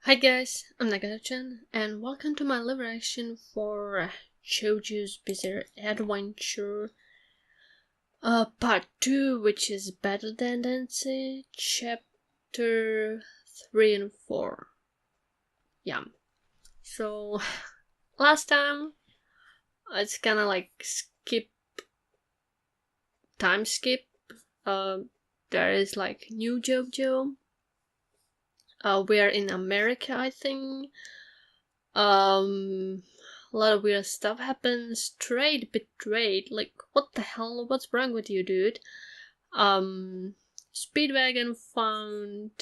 Hi guys, I'm Nagadir-chan, and welcome to my live reaction for JoJo's Bizarre Adventure Part 2, which is Better Than Dancing, Chapter 3 and 4. Yeah, so last time, it's kinda like time skip. There is like new JoJo. We are in America, I think. A lot of weird stuff happens. Trade betrayed. Like, what the hell? What's wrong with you, dude? Speedwagon found.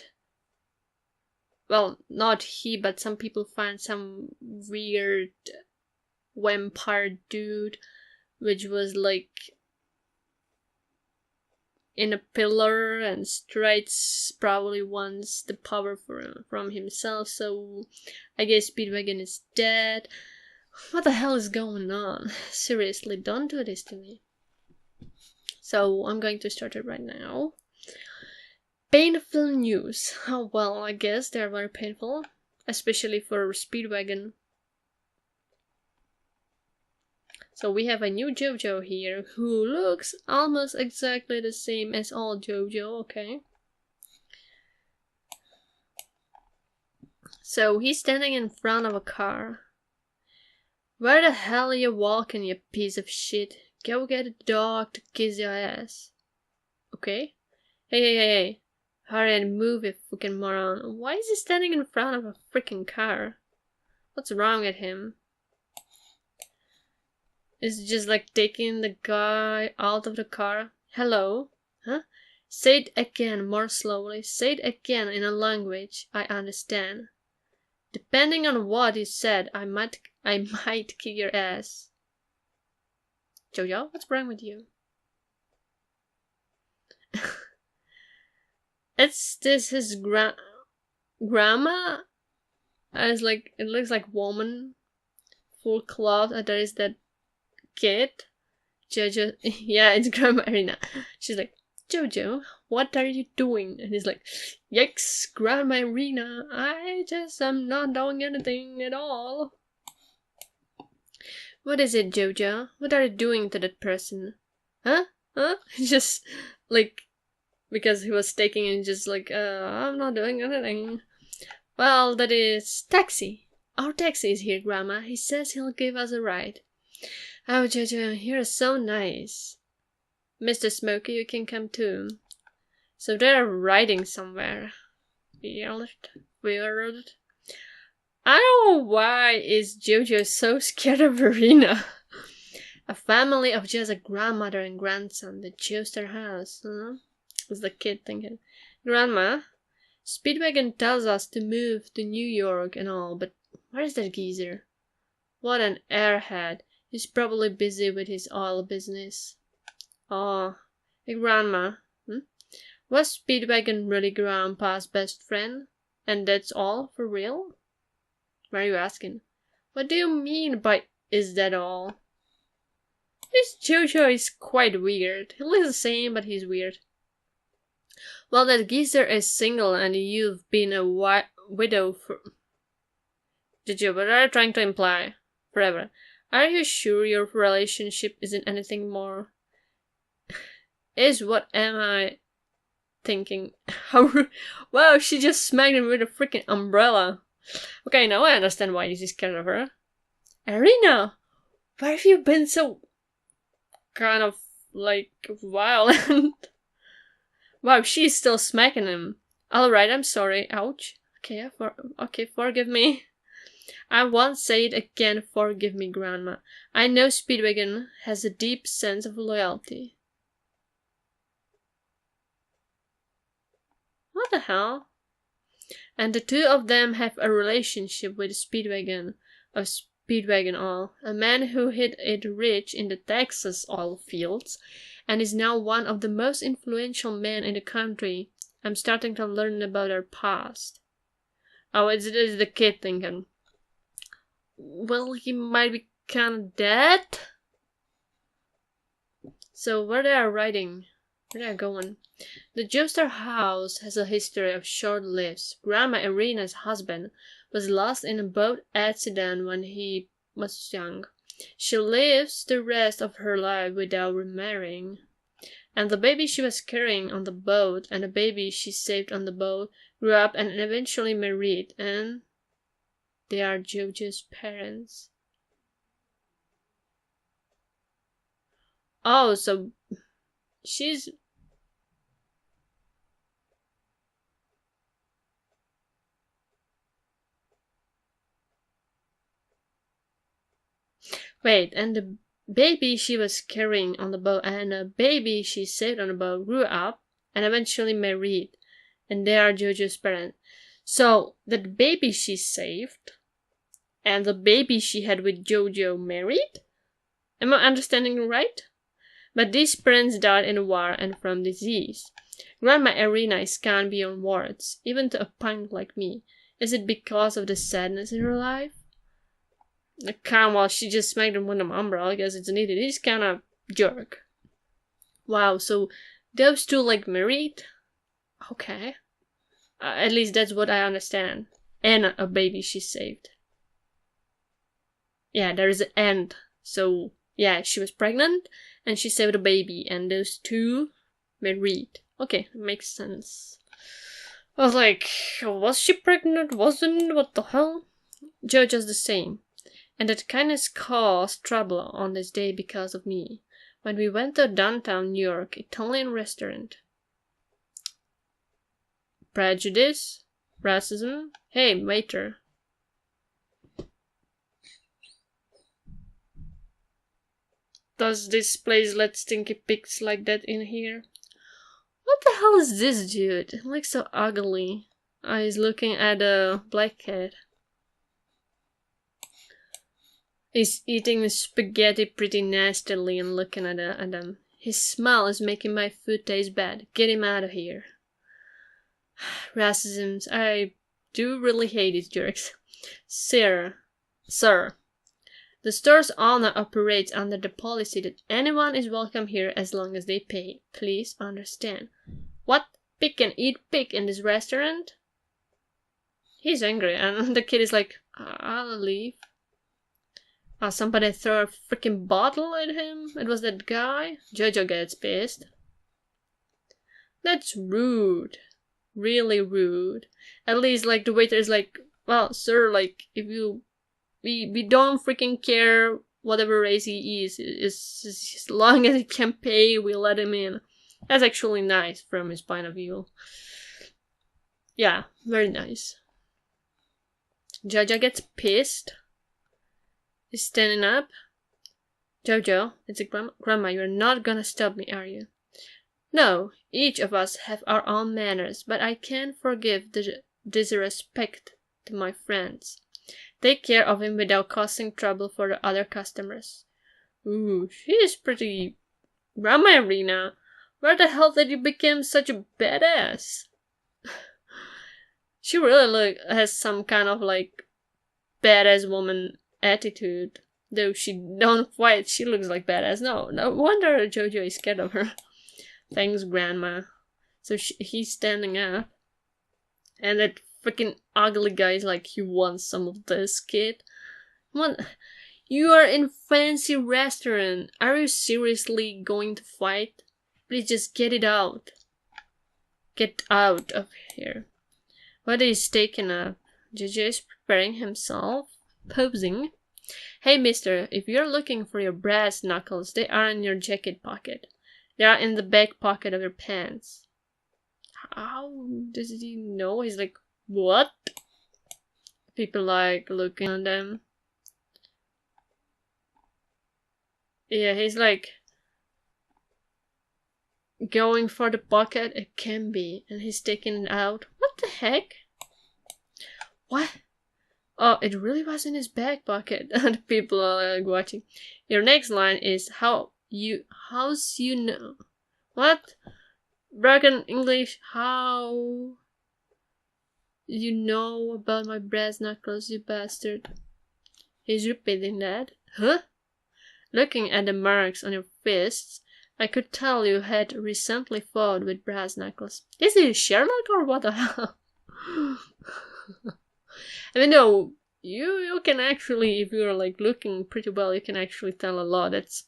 Well, not he, but some people find some weird vampire dude, which was like in a pillar and Strides probably wants the power from himself, so I guess Speedwagon is dead. What the hell is going on? Seriously, don't do this to me. So I'm going to start it right now. Painful news. Oh, well, I guess they're very painful, especially for Speedwagon. So we have a new JoJo here who looks almost exactly the same as old JoJo, okay? So he's standing in front of a car. Where the hell are you walking, you piece of shit? Go get a dog to kiss your ass. Okay? Hey. Hurry and move, you fucking moron. Why is he standing in front of a freaking car? What's wrong with him? Is it just like taking the guy out of the car? Hello? Huh? Say it again, more slowly. Say it again in a language I understand. Depending on what you said, I might kick your ass. JoJo, what's wrong with you? Is this his grandma? As like it looks like woman, full cloth, and there is that kid. JoJo, yeah, it's Grandma Irina. She's like, JoJo, what are you doing? And he's like, yikes, Grandma Irina, I just am not doing anything at all. What is it, JoJo? What are you doing to that person? Huh? Just like, because he was taking and just like, I'm not doing anything. Well, that is taxi. Our taxi is here, Grandma. He says he'll give us a ride. Oh, JoJo, you're so nice. Mr. Smokey, you can come too. So they're riding somewhere. Weird. I don't know why is JoJo so scared of Verena. A family of just a grandmother and grandson that chose their house, huh? Was the kid thinking. Grandma, Speedwagon tells us to move to New York and all, but where's that geezer? What an airhead. He's probably busy with his oil business. Oh, hey Grandma, was Speedwagon really Grandpa's best friend? And that's all, for real? Why are you asking? What do you mean by is that all? This JoJo is quite weird. He looks the same, but he's weird. Well, that geezer is single and you've been a widow for... JoJo, what are you trying to imply? Forever. Are you sure your relationship isn't anything more? Is what am I thinking? How wow, she just smacked him with a freaking umbrella. Okay, now I understand why he's scared of her. Irina, where have you been so kind of like violent? Wow, she's still smacking him. Alright, I'm sorry. Ouch. Okay, forgive me. I won't say it again, forgive me, Grandma. I know Speedwagon has a deep sense of loyalty. What the hell? And the two of them have a relationship with Speedwagon, of Speedwagon Oil, a man who hit it rich in the Texas oil fields and is now one of the most influential men in the country. I'm starting to learn about their past. Oh, it's the kid thinking. Well, he might be kind of dead. So where they are riding? Where are you going? The Joestar house has a history of short lives. Grandma Irina's husband was lost in a boat accident when he was young. She lives the rest of her life without remarrying. And the baby she was carrying on the boat and the baby she saved on the boat grew up and eventually married, and they are JoJo's parents. Oh, so she's... Wait, and the baby she was carrying on the boat and the baby she saved on the boat grew up and eventually married, and they are JoJo's parents. So, the baby she saved and the baby she had with JoJo married? Am I understanding right? But these parents died in the war and from disease. Grandma Irina is kind beyond words, even to a punk like me. Is it because of the sadness in her life? Come on, she just smacked him with an umbrella because it's needed. He's kind of jerk. Wow, so those two like married? Okay. At least that's what I understand. And a baby she saved. Yeah, there is an end. So, yeah, she was pregnant and she saved a baby, and those two married. Okay, makes sense. I was like, was she pregnant? Wasn't? What the hell? JoJo's the same. And that kindness caused trouble on this day because of me. When we went to downtown New York Italian restaurant. Prejudice? Racism? Hey, waiter. Does this place let stinky pigs like that in here? What the hell is this dude? He looks so ugly. He's looking at a black cat. He's eating spaghetti pretty nastily and looking at them. His smell is making my food taste bad. Get him out of here. Racism. I do really hate these jerks. Sir. The store's owner operates under the policy that anyone is welcome here as long as they pay. Please understand. What? Pig can eat pig in this restaurant? He's angry, and the kid is like, I'll leave. Somebody threw a freaking bottle at him? It was that guy? JoJo gets pissed. That's rude. Really rude. At least, like, the waiter is like, well, sir, like, if you... We don't freaking care whatever race he is. As long as he can pay, we let him in. That's actually nice from his point of view. Yeah, very nice. JoJo gets pissed. He's standing up. JoJo, it's a grandma, you're not gonna stop me, are you? No, each of us have our own manners, but I can't forgive the disrespect to my friends. Take care of him without causing trouble for the other customers. Ooh, she is pretty... Grandma Irina, where the hell did you become such a badass? She really has some kind of like badass woman attitude. Though she don't fight, she looks like badass. No wonder JoJo is scared of her. Thanks, Grandma. So he's standing up. And that freaking ugly guy is like, he wants some of this, kid. What? You are in fancy restaurant. Are you seriously going to fight? Please just get it out. Get out of here. What is taking up? JoJo is preparing himself. Posing. Hey, mister, if you're looking for your brass knuckles, they are in your jacket pocket. They are in the back pocket of your pants. How does he know? He's like, what? People like looking at them. Yeah, he's like going for the pocket. It can be. And he's taking it out. What the heck? What? Oh, it really was in his back pocket. And people are like watching. Your next line is how's you know? What? Broken English, how you know about my brass knuckles, you bastard. He's repeating that. Huh? Looking at the marks on your fists, I could tell you had recently fought with Brass Knuckles. Is he Sherlock or what the hell? I mean, no, you can actually, if you're like looking pretty well, you can actually tell a lot. That's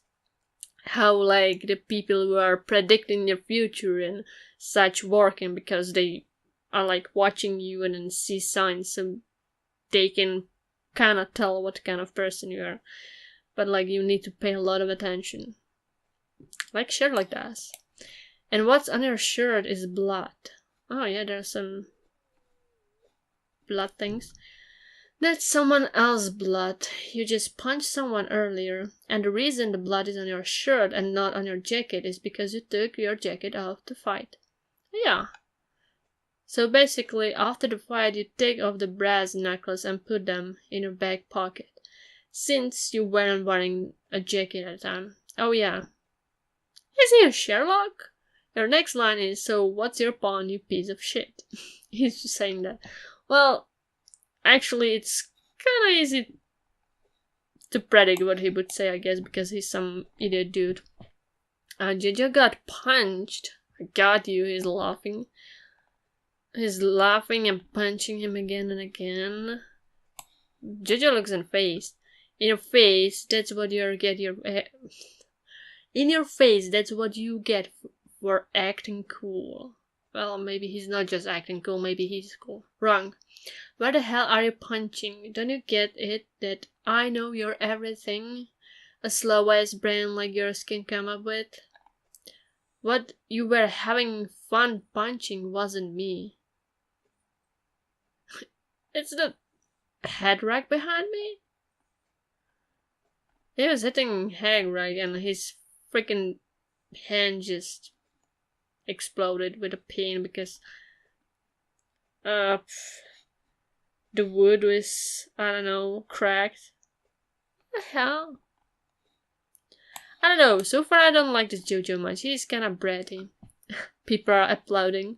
how like the people who are predicting your future and such working, because they are like watching you and then see signs, so they can kind of tell what kind of person you are. But like you need to pay a lot of attention, like Sherlock does. And what's on your shirt is blood. Oh yeah, there's some blood things. That's someone else's blood. You just punched someone earlier, and the reason the blood is on your shirt and not on your jacket is because you took your jacket off to fight. Yeah. So basically, after the fight, you take off the brass knuckles and put them in your back pocket, since you weren't wearing a jacket at the time. Oh yeah. Is he a Sherlock? Your next line is, so what's your pawn, you piece of shit? He's just saying that. Well, actually, it's kind of easy to predict what he would say, I guess, because he's some idiot dude. JoJo got punched. I got you, he's laughing. He's laughing and punching him again and again. JoJo looks unfazed. In your face, that's what you get your... In your face, that's what you get for acting cool. Well, maybe he's not just acting cool, maybe he's cool. Wrong. Where the hell are you punching? Don't you get it that I know you're everything a slow-ass brain like yours can come up with? What you were having fun punching wasn't me. It's the head rack behind me? He was hitting head rack and his freaking hand just exploded with a pain because the wood was, I don't know, cracked. What the hell? I don't know, so far I don't like this JoJo much. He's kinda bratty. People are applauding.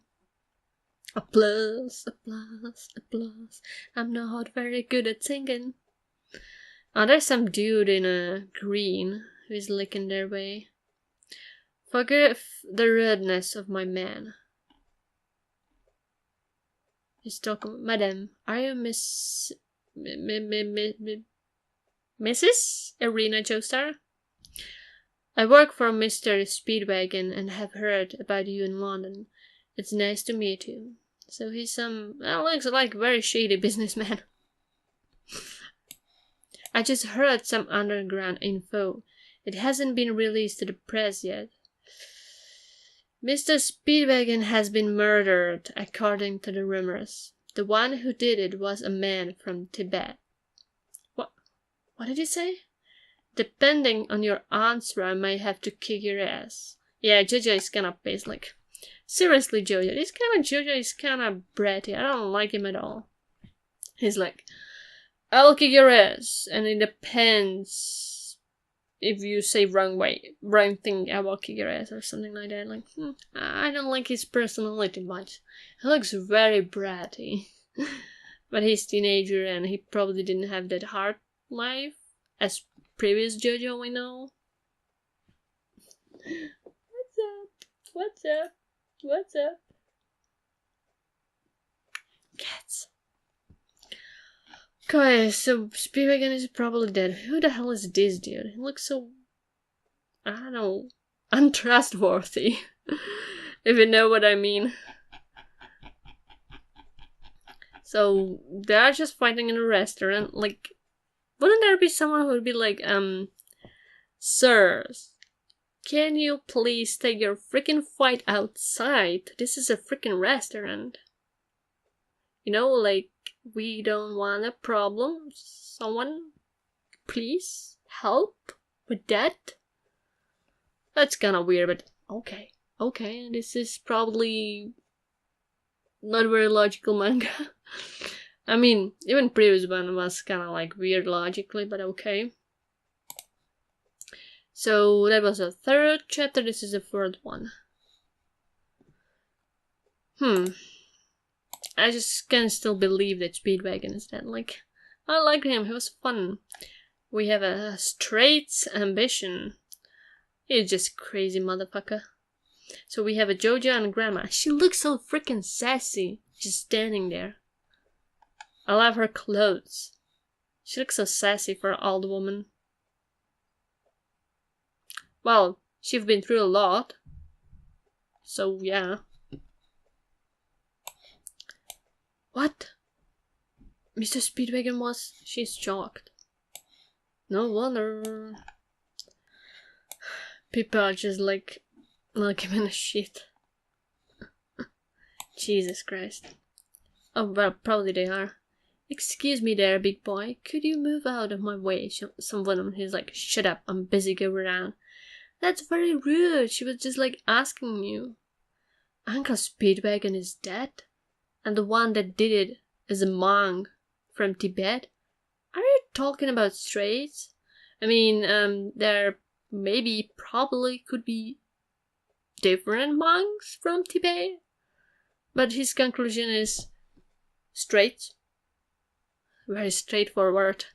Applause, applause, applause. I'm not very good at singing. Oh, there's some dude in a green who's licking their way. Forgive the rudeness of my man. He's talking, Madam, are you Mrs. Arena Joestar? I work for Mr. Speedwagon and have heard about you in London. It's nice to meet you. So he's some, looks like very shady businessman. I just heard some underground info. It hasn't been released to the press yet. Mr. Speedwagon has been murdered, according to the rumors. The one who did it was a man from Tibet. What did he say? Depending on your answer, I may have to kick your ass. Yeah, JoJo is kinda pissed, like... Seriously, JoJo is kinda bratty. I don't like him at all. He's like, I'll kick your ass, and it depends if you say wrong thing, I will kick your ass, or something like that. Like, I don't like his personality much. He looks very bratty. But he's a teenager, and he probably didn't have that hard life as previous JoJo we know. What's up? What's up? What's up? Cats. Okay, so Speedwagon is probably dead. Who the hell is this dude? He looks so, I don't know, untrustworthy. If you know what I mean. So, they are just fighting in a restaurant. Like, wouldn't there be someone who would be like, sirs, can you please take your freaking fight outside? This is a freaking restaurant. You know, like, we don't want a problem. Someone, please help with that? That's kinda weird, but okay. Okay, this is probably not very logical manga. I mean, even previous one was kinda like weird logically, but okay. So that was the third chapter, this is the fourth one. I just can't still believe that Speedwagon is dead. Like, I like him, he was fun. We have a straight ambition. He's just crazy motherfucker. So we have a JoJo and a grandma. She looks so freaking sassy, just standing there. I love her clothes. She looks so sassy for an old woman. Well, she's been through a lot. So, yeah. What? Mr. Speedwagon was? She's shocked. No wonder. People are just like giving a shit. Jesus Christ. Oh, well, probably they are. Excuse me there, big boy. Could you move out of my way? Some woman who's like, shut up, I'm busy going around. That's very rude. She was just like asking you. Uncle Speedwagon is dead? And the one that did it is a monk from Tibet? Are you talking about strays? I mean, there probably could be different monks from Tibet. But his conclusion is straight. Very straightforward.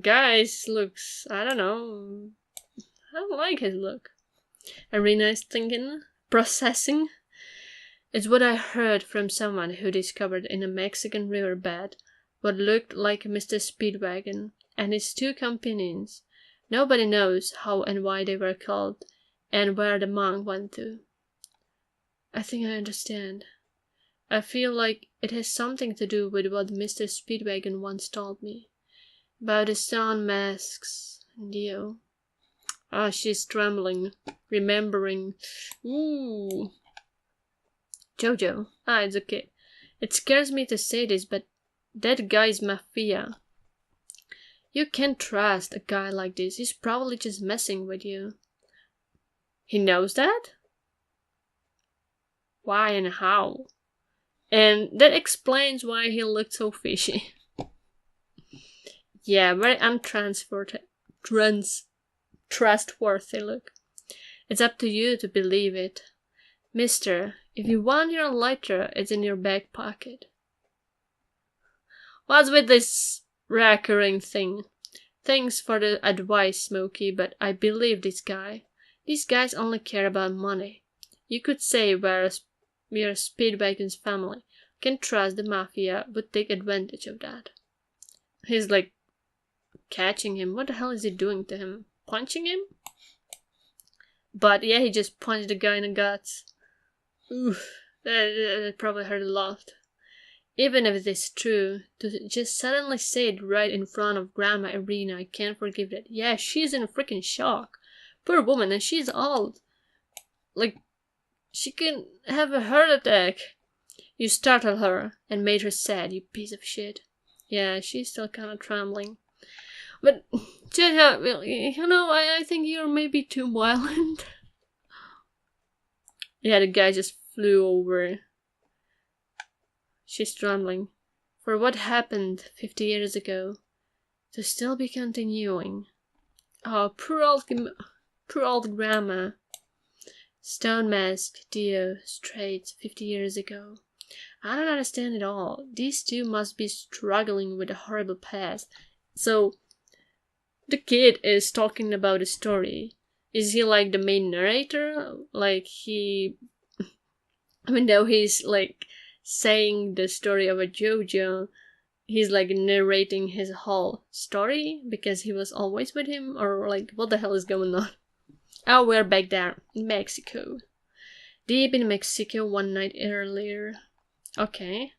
Guys looks, I don't know. I don't like his look. Arena's thinking, processing. It's what I heard from someone who discovered in a Mexican riverbed what looked like Mr. Speedwagon and his two companions. Nobody knows how and why they were killed and where the monk went to. I think I understand. I feel like it has something to do with what Mr. Speedwagon once told me. About the stone masks and you. Ah, she's trembling, remembering. Ooh. JoJo. Ah, it's okay. It scares me to say this, but that guy's mafia. You can't trust a guy like this. He's probably just messing with you. He knows that? Why and how? And that explains why he looked so fishy. Yeah, very trustworthy look. It's up to you to believe it. Mister, if you want your lighter, it's in your back pocket. What's with this recurring thing? Thanks for the advice, Smokey, but I believe this guy. These guys only care about money. You could say we're Speedwagon's family. Can trust the mafia would take advantage of that. He's like catching him. What the hell is he doing to him? Punching him? But yeah, he just punched the guy in the guts. Oof, that probably hurt a lot. Even if it is true, to just suddenly say it right in front of Grandma Irina, I can't forgive that. Yeah, she's in a freaking shock. Poor woman, and she's old. Like, she can have a heart attack. You startled her and made her sad, you piece of shit. Yeah, she's still kind of trembling. But, Jaja, you know, I think you're maybe too violent. Yeah, the guy just flew over. She's trembling. For what happened 50 years ago to still be continuing. Oh, poor old grandma. Stone mask, Dio, straight 50 years ago. I don't understand it all. These two must be struggling with a horrible past. So, the kid is talking about a story. Is he like the main narrator? Like though he's like saying the story of a JoJo, he's like narrating his whole story because he was always with him? Or like, what the hell is going on? Oh, we're back there in Mexico. Deep in Mexico one night earlier. Okay.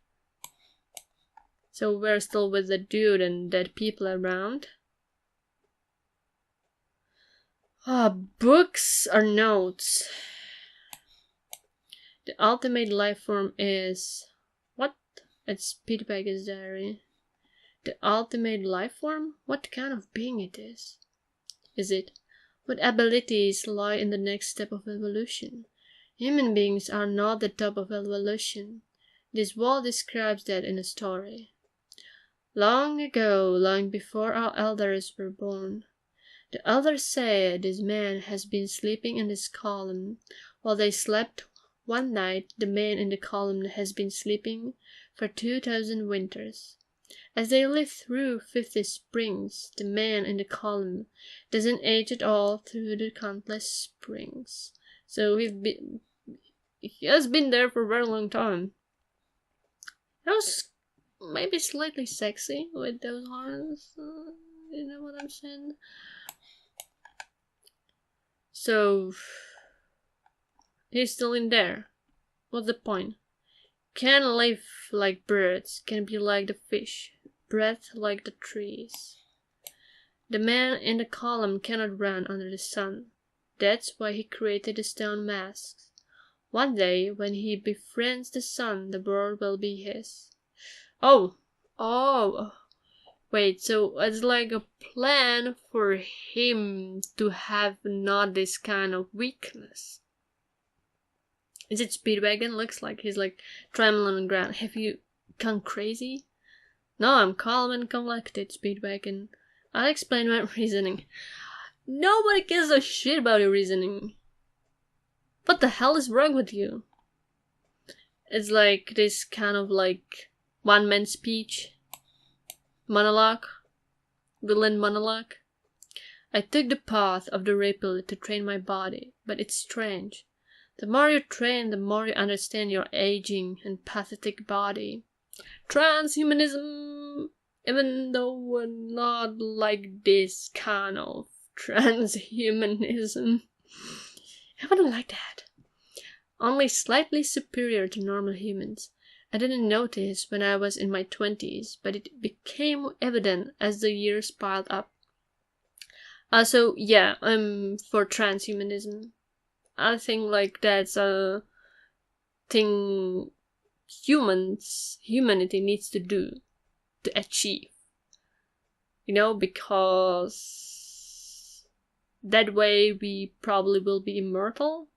So we're still with the dude and dead people around. Books or notes? The ultimate life form is... What? It's Speedwagon's diary. The ultimate life form? What kind of being it is? Is it? What abilities lie in the next step of evolution? Human beings are not the top of evolution. This wall describes that in a story. Long ago, long before our elders were born, the elders say this man has been sleeping in this column. While they slept one night, the man in the column has been sleeping for 2,000 winters. As they live through 50 springs, the man in the column doesn't age at all through the countless springs. So he has been there for a very long time. It was maybe slightly sexy with those horns. You know what I'm saying? So he's still in there. What's the point? Can live like birds, can be like the fish, breathe like the trees. The man in the column cannot run under the sun. That's why he created the stone masks. One day, when he befriends the sun, the world will be his. Oh! Wait, so it's like a plan for him to have not this kind of weakness. Is it Speedwagon? Looks like he's like trembling on the ground. Have you gone crazy? No, I'm calm and collected, Speedwagon. I'll explain my reasoning. Nobody gives a shit about your reasoning. What the hell is wrong with you? It's like this kind of like one-man speech. Monologue. Villain monologue. I took the path of the ripple to train my body, but it's strange. The more you train, the more you understand your aging and pathetic body. Transhumanism, even though we're not like this kind of transhumanism. I wouldn't like that. Only slightly superior to normal humans. I didn't notice when I was in my 20s, but it became evident as the years piled up. So yeah, I'm for transhumanism. I think like that's a thing humanity needs to do to achieve. You know, because that way we probably will be immortal.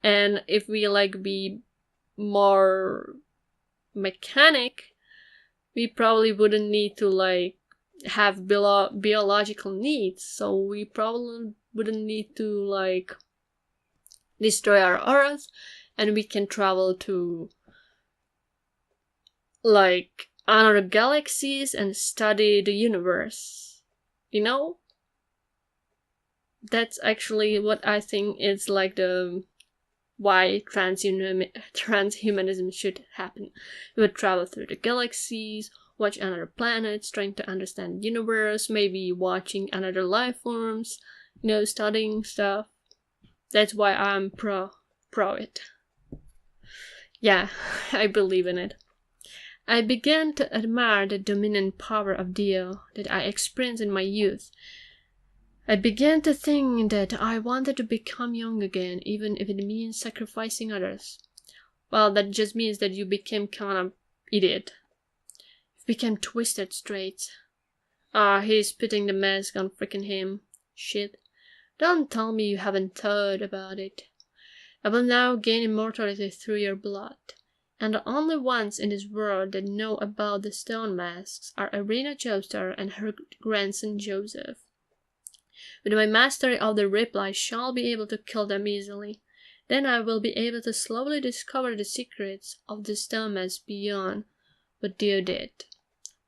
And if we like be more mechanic, we probably wouldn't need to like have biological needs, so we probably wouldn't need to like destroy our earth, and we can travel to like other galaxies and study the universe. You know, that's actually what I think is like the why transhumanism should happen. We would travel through the galaxies, watch other planets, trying to understand the universe, maybe watching another life forms, you know, studying stuff. That's why I'm pro it. Yeah, I believe in it. I began to admire the dominant power of Dio that I experienced in my youth. I began to think that I wanted to become young again, even if it means sacrificing others. Well, that just means that you became kind of idiot. You became twisted straight. He's putting the mask on freaking him. Shit. Don't tell me you haven't thought about it. I will now gain immortality through your blood. And the only ones in this world that know about the stone masks are Arena Joestar and her grandson Joseph. With my mastery of the ripple, I shall be able to kill them easily. Then I will be able to slowly discover the secrets of the stone masks beyond what Dio did.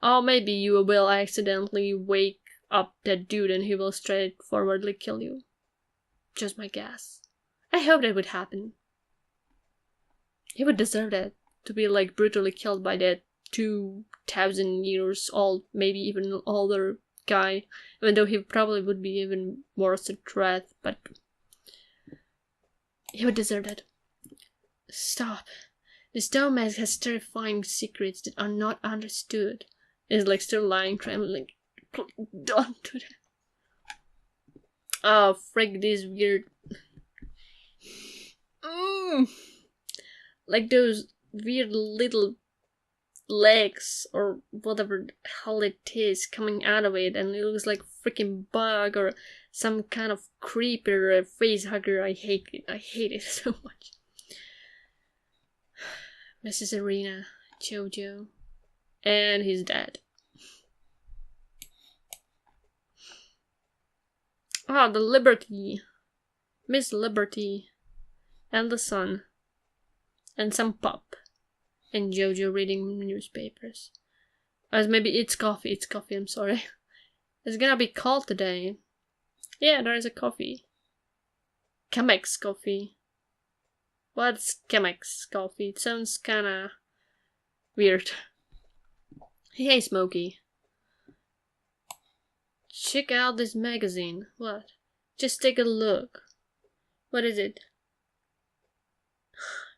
Or maybe you will accidentally wake up that dude and he will straightforwardly kill you. Just my guess. I hope that would happen. He would deserve that, to be like brutally killed by that 2,000 years old, maybe even older guy, even though he probably would be even worse a threat, but he would deserve that. Stop. The stone mask has terrifying secrets that are not understood. It's like still lying, trembling. Don't do that. Oh, frick, this weird. Like those weird little legs or whatever the hell it is coming out of it, and it looks like freaking bug or some kind of creeper or face hugger. I hate it so much. Mrs. Arena, JoJo, and he's dead. The Liberty, Miss Liberty, and the sun, and some pup, and JoJo reading newspapers. As maybe it's coffee, I'm sorry. It's gonna be cold today. Yeah, there is a coffee. Chemex coffee. What's Chemex coffee? It sounds kinda weird. Hey, Smokey. Check out this magazine. What? Just take a look. What is it?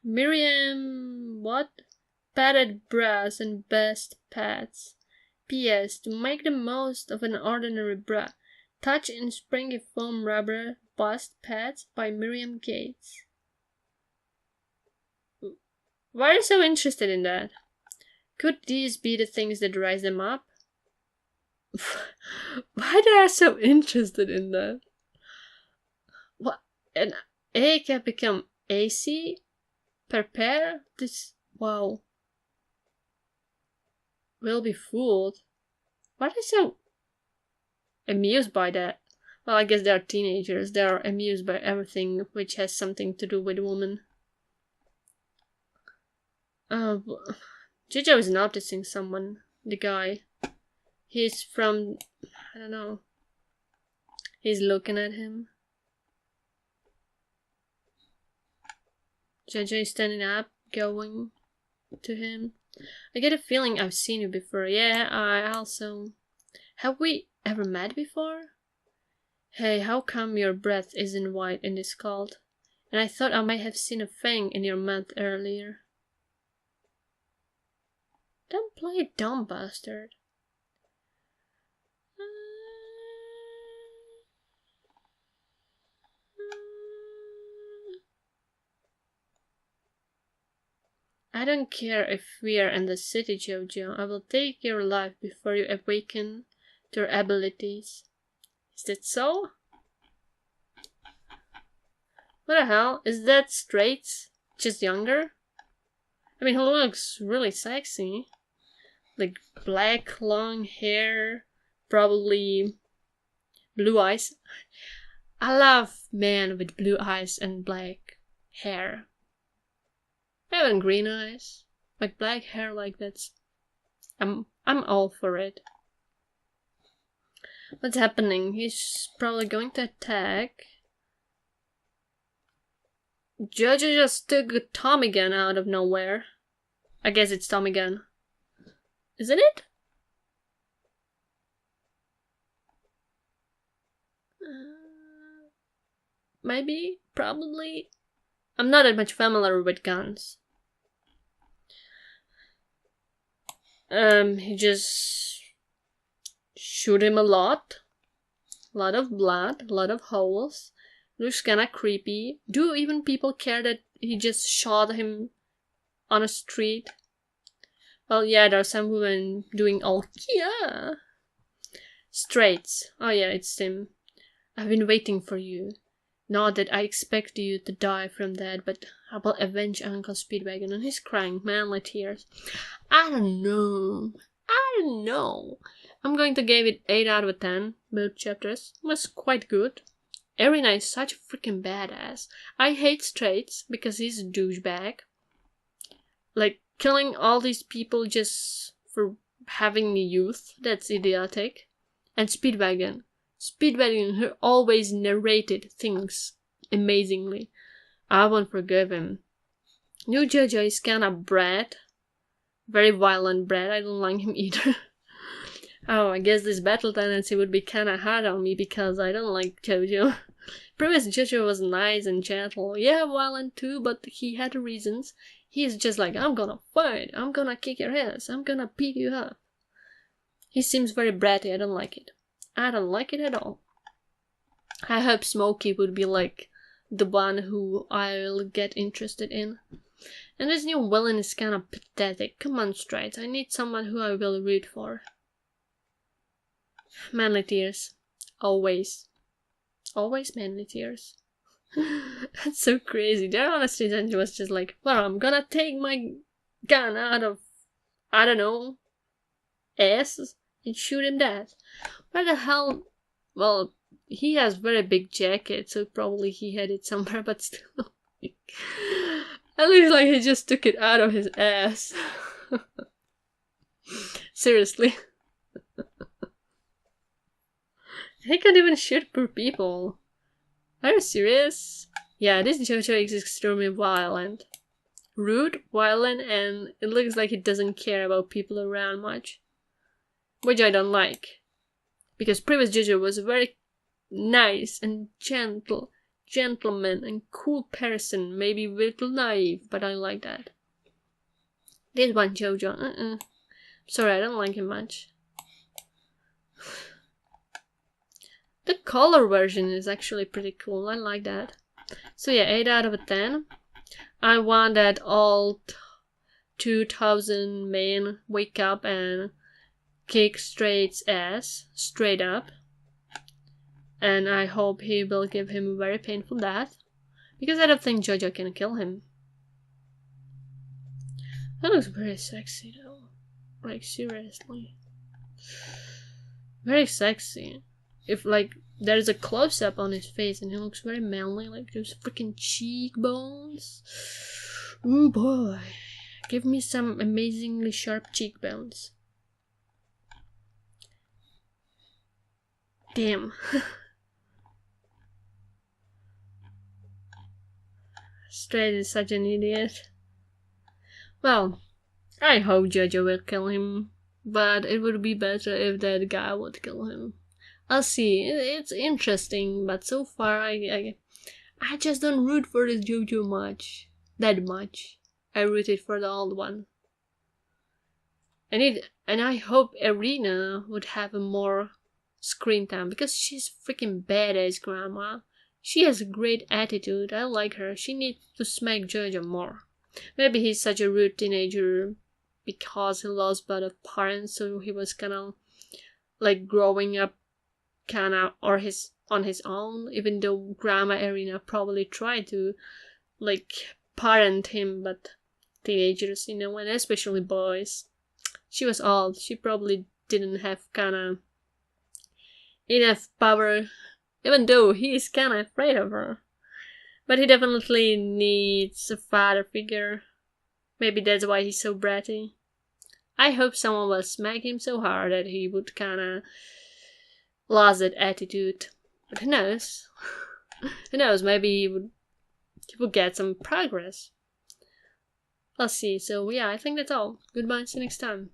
Miriam... what? Padded bras and best pads. P.S. To make the most of an ordinary bra, touch in springy foam rubber bust pads by Miriam Gates. Why are you so interested in that? Could these be the things that rise them up? Why they are so interested in that? What? An A can become AC? Per pair? This... wow. Will be fooled. Why are they so amused by that? Well, I guess they are teenagers. They are amused by everything which has something to do with women. JoJo is noticing someone. The guy. He's from... I don't know. He's looking at him. JoJo is standing up, going to him. I get a feeling I've seen you before. Yeah, I also... Have we ever met before? Hey, how come your breath isn't white in this cold? And I thought I might have seen a fang in your mouth earlier. Don't play a dumb bastard. I don't care if we are in the city, JoJo. I will take your life before you awaken to your abilities. Is that so? What the hell? Is that Straits? Just younger? I mean, he looks really sexy. Like black, long hair, probably blue eyes. I love men with blue eyes and black hair. Even green eyes. Like black hair, like that's... I'm all for it. What's happening? He's probably going to attack. JoJo just took a TOMMYGUN out of nowhere. I guess it's TOMMYGUN. Isn't it? Maybe? Probably? I'm not that much familiar with guns. He just shoot him a lot. A lot of blood, a lot of holes. Looks kinda creepy. Do even people care that he just shot him on a street? Well, yeah, there are some women doing all yeah. Straits. Oh yeah, it's him. I've been waiting for you. Not that I expect you to die from that, but I will avenge Uncle Speedwagon. And he's crying, manly tears. I don't know. I'm going to give it 8 out of 10. Both chapters. It was quite good. Erina is such a freaking badass. I hate Straits because he's a douchebag. Like, killing all these people just for having youth. That's idiotic. And Speedwagon. Speedwagon, who always narrated things amazingly. I won't forgive him. New JoJo is kinda brat. Very violent brat. I don't like him either. Oh, I guess this battle tendency would be kinda hard on me because I don't like JoJo. Previous JoJo was nice and gentle. Yeah, violent too, but he had reasons. He's just like, I'm gonna fight. I'm gonna kick your ass. I'm gonna beat you up. He seems very bratty. I don't like it. I don't like it at all. I hope Smokey would be like the one who I'll get interested in. And this new villain is kind of pathetic. Come on, Straits. I need someone who I will root for. Manly tears. Always. Always manly tears. That's so crazy. Their honesty then was just like, well, I'm gonna take my gun out of, I don't know, ass and shoot him dead. Where the hell? Well, he has very big jacket, so probably he had it somewhere, but still. At least like he just took it out of his ass. Seriously. He can't even shoot poor people. Are you serious? Yeah, this JoJo is extremely violent. Rude, violent, and it looks like he doesn't care about people around much. Which I don't like. Because previous JoJo was a very nice and gentleman and cool person. Maybe a little naive, but I like that. This one JoJo, Sorry, I don't like him much. The color version is actually pretty cool. I like that. So yeah, 8 out of 10. I want that all 2000 men wake up and kick Straight's ass straight up. And I hope he will give him a very painful death. Because I don't think JoJo can kill him. That looks very sexy though. Like, seriously. Very sexy. If, like, there's a close-up on his face and he looks very manly, like those freaking cheekbones. Ooh boy. Give me some amazingly sharp cheekbones. Damn. Straight is such an idiot. Well, I hope JoJo will kill him, but it would be better if that guy would kill him. I'll see. It's interesting, but so far I just don't root for this JoJo that much. I rooted for the old one. And I hope Irina would have a more screen time because she's freaking badass grandma. She has a great attitude. I like her. She needs to smack JoJo more. Maybe he's such a rude teenager because he lost both parents, so he was kind of like growing up on his own, even though Grandma Irina probably tried to like parent him, but teenagers, and especially boys. She was old. She probably didn't have enough power, even though he is kinda afraid of her. But he definitely needs a father figure. Maybe that's why he's so bratty. I hope someone will smack him so hard that he would lost that attitude. But who knows? Who knows, maybe he would get some progress. Let's see. So yeah, I think that's all. Goodbye, see you next time.